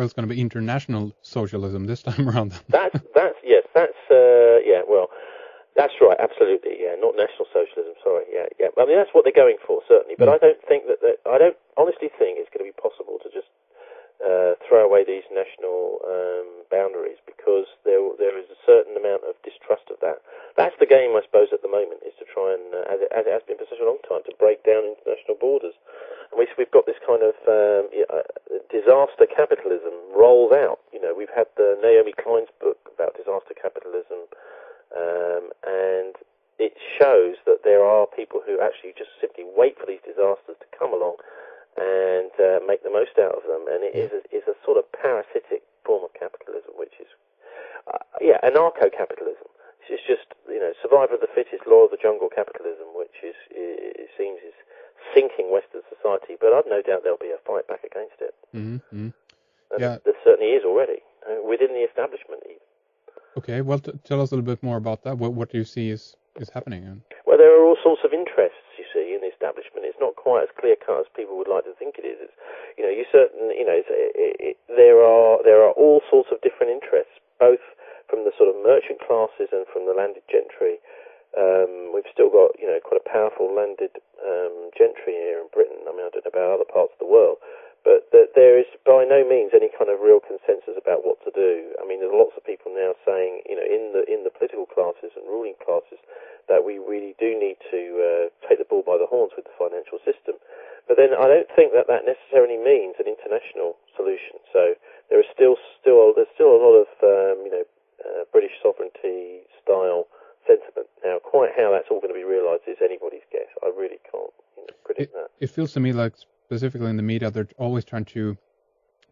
it's going to be international socialism this time around. Well, that's right, absolutely, yeah, not national socialism, sorry, yeah. I mean, that's what they're going for, certainly, but I don't think I don't honestly think it's going to be possible to just throw away these national boundaries, because there is a certain amount of distrust of that. That's the game, I suppose, at the moment, is to try and, as it has been for such a long time, to break down international borders. And we've got this kind of disaster capitalism rolled out. You know, we've had the Naomi Klein's book about disaster capitalism, and it shows that there are people who actually just simply wait for these disasters to come along and make the most out of them. And it is a sort of parasitic form of capitalism, which is, anarcho-capitalism. It's just, survival of the fittest, law of the jungle capitalism, which it seems is sinking Western society. But I've no doubt there'll be a fight back against it. Mm-hmm. And there certainly is already, within the establishment even. Okay, well, tell us a little bit more about that. What do you see is happening? Well, there are all sorts of interests, you see, in the establishment. It's not quite as clear-cut as people would like to think it is. There are all sorts of different interests, both from the sort of merchant classes and from the landed gentry. We've still got, quite a powerful landed gentry here in Britain. I mean, I don't know about other parts of the world, but there is by no means any kind of real consensus about what to do. I mean, there's lots of people now saying, in the political classes and ruling classes, that we really do need to take the bull by the horns with the financial system. But then I don't think that necessarily means an international solution. So there is there's still a lot of British sovereignty style sentiment. Now, quite how that's all going to be realised is anybody's guess. I really can't predict that. It feels to me like, specifically in the media, they're always trying to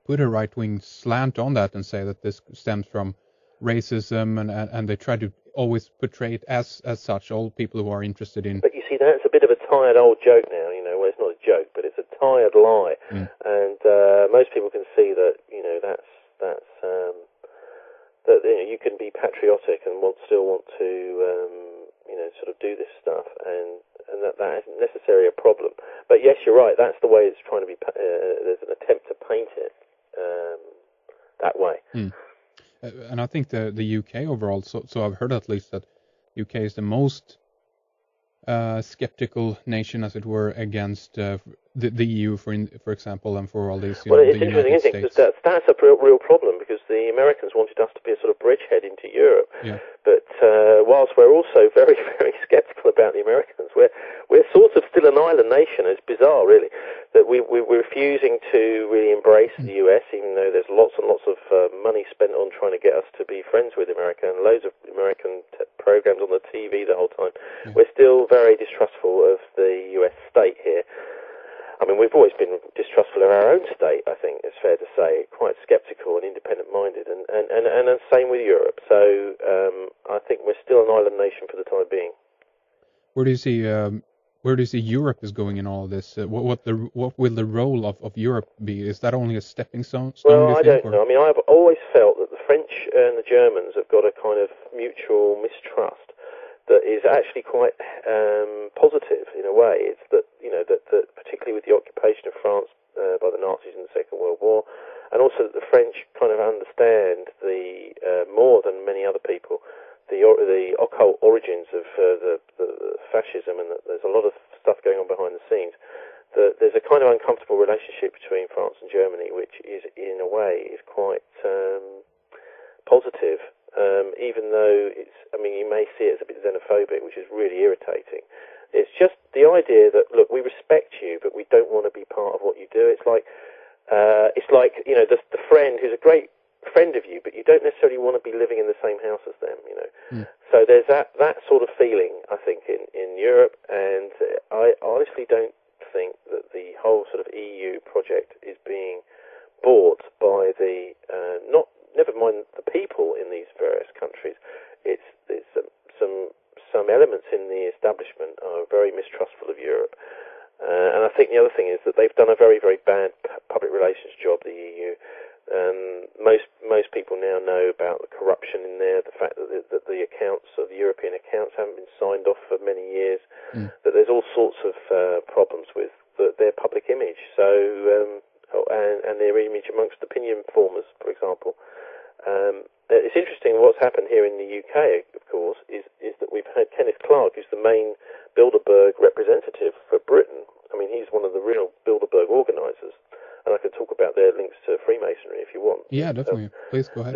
put a right-wing slant on that and say that this stems from racism, and they try to always portray it as such, all people who are interested in... But you see, that's a bit of a tired old joke now, well, it's not a joke, but it's a tired lie. And most people can see that, that you can be patriotic and still want to, sort of do this stuff, and that isn't necessarily a problem. But yes, you're right, that's the way it's trying to be, there's an attempt to paint it that way. And I think the UK overall, so I've heard at least that UK is the most skeptical nation, as it were, against the EU, for example, and for all these, well, it's the interesting, United isn't it? States. Because that's a real problem, because the Americans wanted us to be a sort of bridgehead into Europe. Yeah. But whilst we're also very, very sceptical about the Americans, we're sort of still an island nation. It's bizarre, really, that we're refusing to really embrace the US, even though there's lots and lots of money spent on trying to get us to be friends with America, and loads of American programs on the TV the whole time. Yeah. We're still very distrustful of the US state here. I mean, we've always been distrustful of our own state, I think it's fair to say, quite sceptical and independent-minded, and same with Europe. So I think we're still an island nation for the time being. Where do you see Europe is going in all of this? What will the role of Europe be? Is that only a stepping stone? Well, I don't know. I mean, I've always felt that the French and the Germans have got a kind of mutual mistrust that is actually quite positive in a way. It's that, that particularly with the occupation of France by the Nazis in the Second World War, and also that the French kind of understand the more than many other people the occult origins of the fascism, and that there's a lot of stuff going on behind the scenes. That there's a kind of uncomfortable relationship between France and Germany, which is in a way is quite positive. Even though you may see it as a bit xenophobic, which is really irritating. It's just the idea that, look, we respect you, but we don't want to be part of what you do. It's like the friend who's a great friend of you, but you don't necessarily want to be living in the same house as them, So there's that sort of feeling, I think, in Europe, and I honestly don't think that the whole sort of EU project is being bought by never mind the people in these various countries. It's some elements in the establishment are very mistrustful of Europe, and I think the other thing is that they've done a very, very bad public relations job, the EU. Most people now know about the corruption in there, the fact that the accounts of the European accounts haven't been signed off for many years, that there's all sorts of problems with their public image. So and their image amongst opinion formers. happened here in the UK, of course, is that we've had Kenneth Clarke, who's the main Bilderberg representative for Britain. I mean, he's one of the real Bilderberg organisers, and I can talk about their links to Freemasonry if you want. Yeah, definitely. Please go ahead.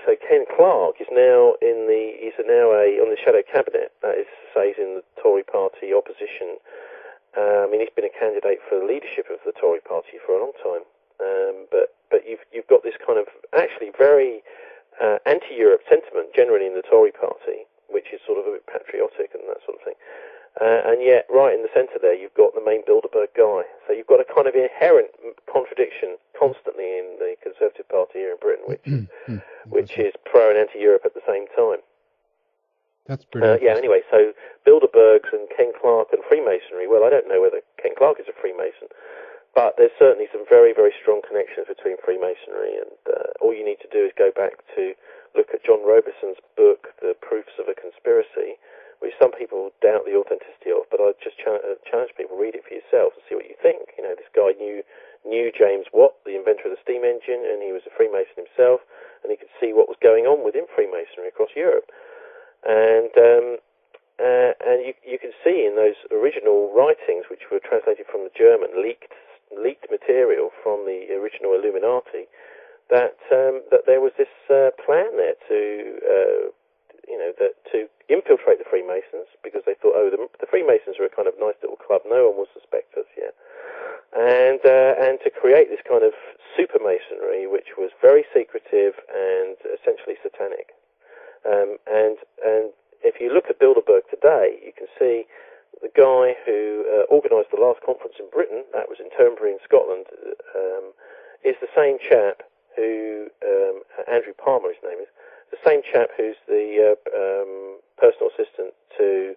So Ken Clarke is now on the shadow cabinet. That is to say, he's in the Tory party opposition. I mean, he's been a candidate for the leadership of the Tory party for a long time. But you've got this kind of actually very anti-Europe sentiment generally in the Tory party, which is sort of a bit patriotic and that sort of thing. And yet, right in the centre there, you've got the main Bilderberg guy. So you've got a kind of inherent contradiction constantly in the Conservative Party here in Britain, which is pro and anti-Europe at the same time. That's pretty anyway, so Bilderbergs and Ken Clarke and Freemasonry, well, I don't know whether Ken Clarke is a Freemason, but there's certainly some very, very strong connections between Freemasonry, and all you need to do is go back to look at John Robison's book, The Proofs of a Conspiracy, which some people doubt the authenticity of, but I just challenge people, read it for yourself and see what you think. You know, this guy knew James Watt, the inventor of the steam engine, and he was a Freemason himself, and he could see what was going on within Freemasonry across Europe. And you can see in those original writings, which were translated from the German, leaked material from the original Illuminati, that there was this plan there to infiltrate the Freemasons, because they thought, the Freemasons are a kind of nice little club, no one will suspect us yet, and to create this kind of super Masonry, which was very secretive and essentially satanic. And if you look at Bilderberg today, you can see the guy who organised the last conference in Britain, that was in Turnberry in Scotland, is the same chap who, Andrew Palmer his name is, the same chap who's the personal assistant to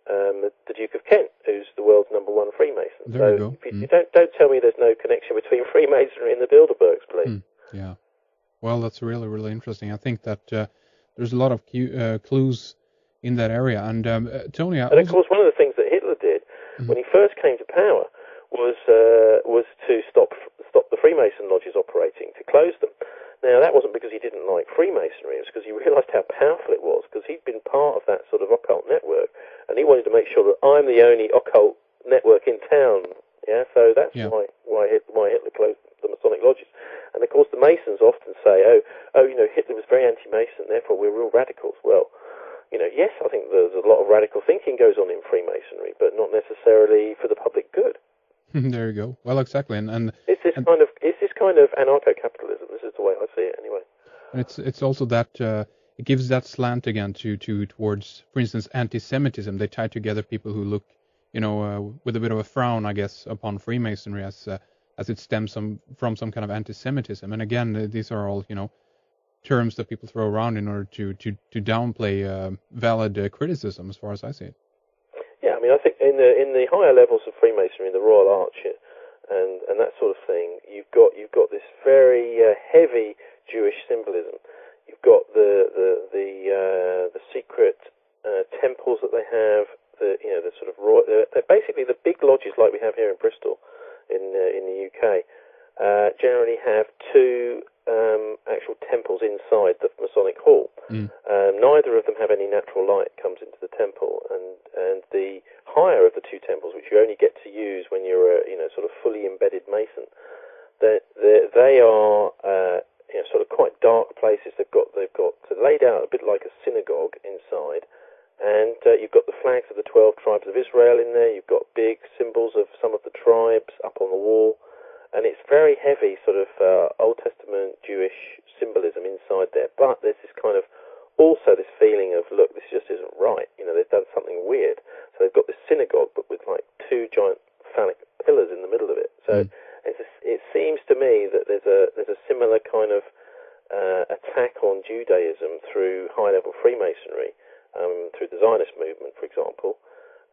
the Duke of Kent, who's the world's #1 Freemason. There you go. You don't tell me there's no connection between Freemasonry and the Bilderbergs, please. Yeah. Well, that's really, really interesting. I think that there's a lot of clues in that area. And Tony, and of course, one of the things that Hitler did when he first came to power was to stop the Freemason lodges operating, to close them. Now, that wasn't because he didn't like Freemasonry, it was because he realised how powerful it was, because he'd been part of that sort of occult network, and he wanted to make sure that I'm the only occult network in town. Yeah, so that's why Hitler closed the Masonic lodges. And of course, the Masons often say, Hitler was very anti-Mason, therefore we're real radicals. Well, yes, I think there's a lot of radical thinking goes on in Freemasonry, but not necessarily for the public good. There you go. Well, exactly, and it's this kind of anarcho-capitalism. This is the way I see it, anyway. And it's also that it gives that slant again towards, for instance, anti-Semitism. They tie together people who look, with a bit of a frown, I guess, upon Freemasonry as it stems from some kind of anti-Semitism. And again, these are all terms that people throw around in order to downplay valid criticism, as far as I see it. Yeah, I mean, I think in the higher levels of Freemasonry, the Royal Arch and that sort of thing, you've got this very heavy Jewish symbolism. You've got the secret temples that they have. The sort of they're basically the big lodges like we have here in Bristol, in the UK. Generally have two actual temples inside the Masonic Hall. Neither of them have any natural light comes into the temple, and the higher of the two temples, which you only get to use when you're a sort of fully embedded Mason, they are sort of quite dark places. They've got laid out a bit like a synagogue inside, and you've got the flags of the 12 tribes of Israel in there. You've got big symbols of some of the tribes up on the wall. And it's very heavy sort of Old Testament Jewish symbolism inside there. But there's this kind of, also this feeling of, look, this just isn't right. They've done something weird. So they've got this synagogue, but with like two giant phallic pillars in the middle of it. So it seems to me that there's a similar kind of attack on Judaism through high-level Freemasonry, through the Zionist movement, for example.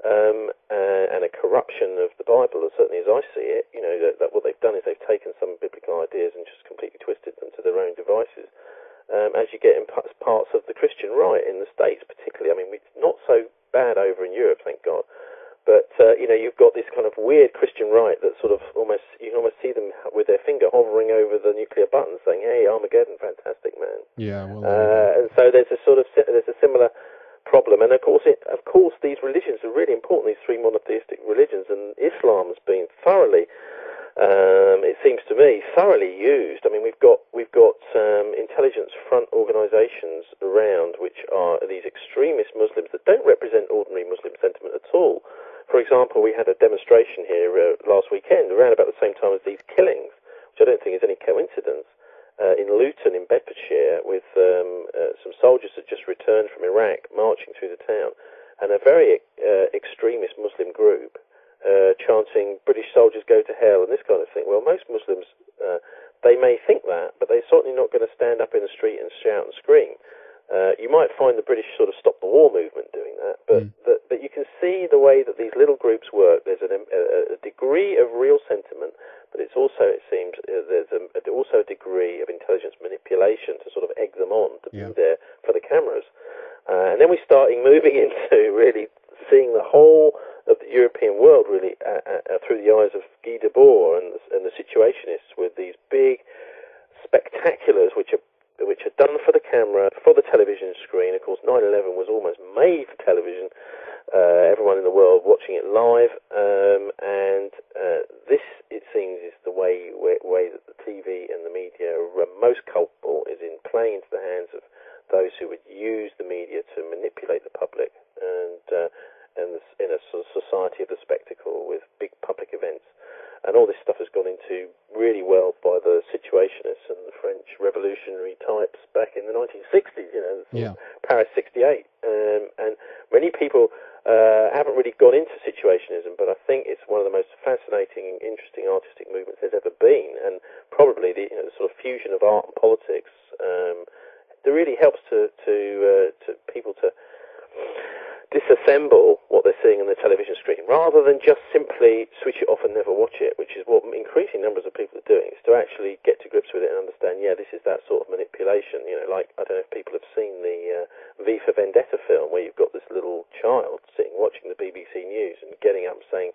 And a corruption of the Bible, certainly as I see it, that what they've done is they've taken some biblical ideas and just completely twisted them to their own devices. As you get in parts of the Christian right in the States, particularly. I mean, it's not so bad over in Europe, thank God. But you've got this kind of weird Christian right that sort of you can almost see them with their finger hovering over the simply a button saying, "Hey, Armageddon, fantastic, man." Yeah, well, And so there's a similar problem, and of course these religions are really important. These three monotheistic religions, and Islam's been thoroughly, it seems to me, thoroughly used. I mean, we've got intelligence front organisations around which are these extremist Muslims that don't represent ordinary Muslim sentiment at all. For example, we had a demonstration here last weekend around about the same time as these killings, which I don't think is any coincidence, in Luton in Bedfordshire, with some soldiers that just returned from Iraq marching through the town, and a very extremist Muslim group chanting "British soldiers go to hell" and this kind of thing. Well, most Muslims, they may think that, but they're certainly not going to stand up in the street and shout and scream. You might find the British sort of stop the war movement doing that, but you can see the way that these little groups work. There's a degree of real sentiment, but it's also, it seems, there's also a degree of intelligence manipulation to sort of egg them on to be there for the cameras. And then we're starting moving into really seeing the whole of the European world really through the eyes of Guy Debord and the Situationists, with these big spectaculars which are done for the camera, for the television screen. Of course, 9/11 was almost made for television. Everyone in the world watching it live, and this, it seems, is the way that the TV and the media are most culpable, is in playing into the hands of those who would use the media to manipulate the public, and in a sort of society of the spectacle with big public events. And all this stuff has gone into really well by the Situationists and the French revolutionary types back in the 1960s, Paris 68. And many people haven't really gone into Situationism, but I think it's one of the most fascinating and interesting artistic movements there's ever been, and probably the sort of fusion of art and politics that really helps to people to disassemble what they're seeing on the television screen, rather than just simply switch it off and never watch it, which is what increasing numbers of people are doing, is to actually get to grips with it and understand, this is that sort of manipulation. Like, I don't know if people have seen the V for Vendetta film, where you've got this little child sitting watching the BBC News and getting up and saying,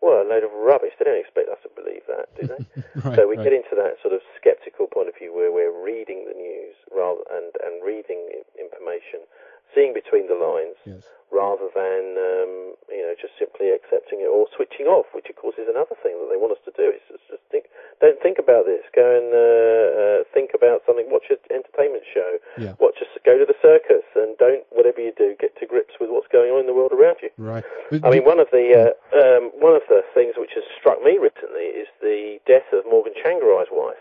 well, a load of rubbish. They don't expect us to believe that, do they? So we get into that sort of sceptical point of view where we're reading the news and reading information, seeing between the lines, rather than just simply accepting it or switching off, which of course is another thing that they want us to do. It's just don't think about this. Go and think about something. Watch an entertainment show. Go to the circus, and don't, whatever you do, get to grips with what's going on in the world around you. Right. I mean, one of the things which has struck me recently is the death of Morgan Tsvangirai's wife.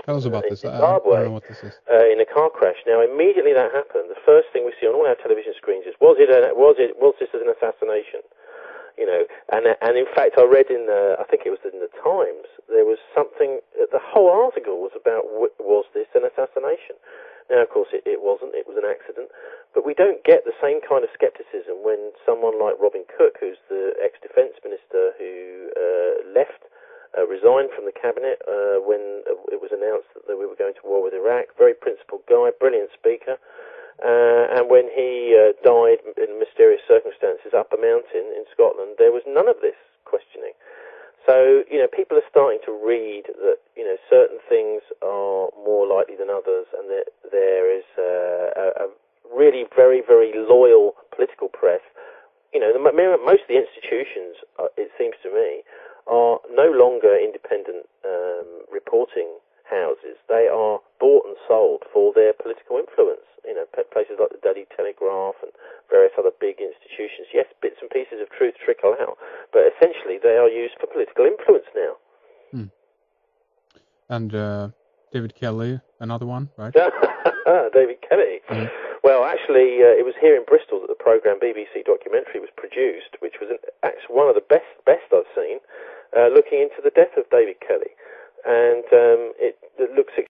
Tell us about this. Zimbabwe, I don't know what this is. In a car crash. Now, immediately that happened, the first thing we see on all our television screens is, was this an assassination? And in fact, I read I think it was in the Times, there was something. The whole article was about, was this an assassination? Now, of course, it wasn't. It was an accident. But we don't get the same kind of scepticism when someone like Robin Cook, who's the ex-defence minister who resigned from the cabinet when it was announced that we were going to war with Iraq. Very principled guy, brilliant speaker. And when he died in mysterious circumstances up a mountain in Scotland, there was none of this questioning. So, people are starting to read that, certain things are more likely than others, and that there is a really very, very loyal political press. Most of the institutions, it seems to me, are no longer independent reporting houses. They are bought and sold for their political influence. Places like the Daily Telegraph and various other big institutions. Yes, bits and pieces of truth trickle out, but essentially they are used for political influence now. And David Kelly, another one, right? David Kelly. Mm-hmm. Well, actually, it was here in Bristol that the programme BBC documentary was produced, which was actually one of the best I've seen, looking into the death of David Kelly. And it looks